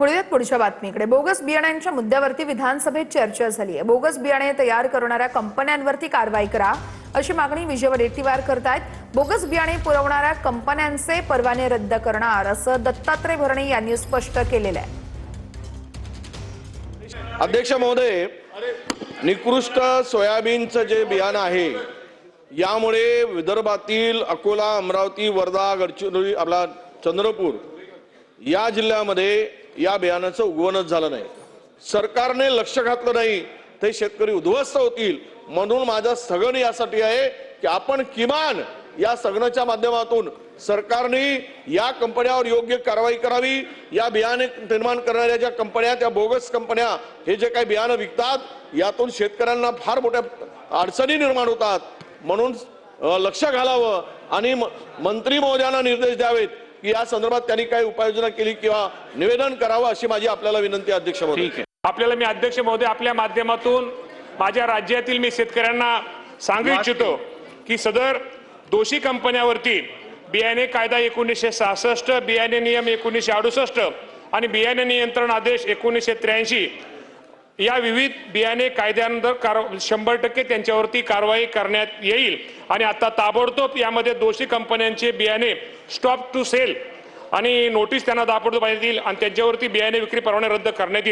वळूयात पुढच्या बातमीकडे। बोगस बियाण्यांच्या मुद्द्यावरती विधानसभेत चर्चा झाली आहे। बोगस बियाणे तयार करणाऱ्या कंपन्यांवरती कारवाई करा अशी मागणी विजय वडेट्टीवार करतायत। बोगस बियाणे पुरवणाऱ्या कंपन्यांचे परवाने रद्द करणार असं दत्तात्रय भरणे यांनी स्पष्ट केलेलं आहे। अध्यक्ष महोदय, निकृष्ट सोयाबीनचं जे बियाणं आहे यामुळे विदर्भातील अकोला, अमरावती, वर्धा, गडचिरोली, आपला चंद्रपूर या जिल्ह्यामध्ये या बियाणाचं उगवणच झालं नाही। सरकारने लक्ष घातलं नाही ते शेतकरी उद्ध्वस्त होतील, म्हणून माझं स्थगन यासाठी आहे की आपण किमान या स्थगनाच्या माध्यमातून सरकारने या कंपन्यांवर योग्य कारवाई करावी। या बियाणे निर्माण करणाऱ्या ज्या कंपन्या, त्या बोगस कंपन्या हे जे काही बियाणं विकतात यातून शेतकऱ्यांना फार मोठ्या अडचणी निर्माण होतात, म्हणून लक्ष घालावं आणि मंत्री महोदयांना निर्देश द्यावेत की या संदर्भात त्यांनी काही उपाययोजना केली किंवा निवेदन करावं अशी माझी आपल्याला विनंती आहे। अध्यक्ष महोदय, ठीक आहे, आपल्याला मी अध्यक्ष महोदय आपल्या माध्यमातून माझ्या राज्यातील मी शेतकऱ्यांना सांगू इच्छितो की सदर दोषी कंपन्यांवरती बियाणे कायदा 1966, बियाणे नियम 1968 आणि बियाणे नियंत्रण आदेश 1983 या विविध बियाणे कायद्यांवर 100% त्यांच्यावरती कारवाई करण्यात येईल। आणि आता ताबडतोब यामध्ये दोषी कंपन्यांचे बियाणे स्टॉप टू सेल आणि नोटीस त्यांना ताबडतोब येईल आणि त्यांच्यावरती बियाणे विक्री परवाने रद्द करण्यात येईल।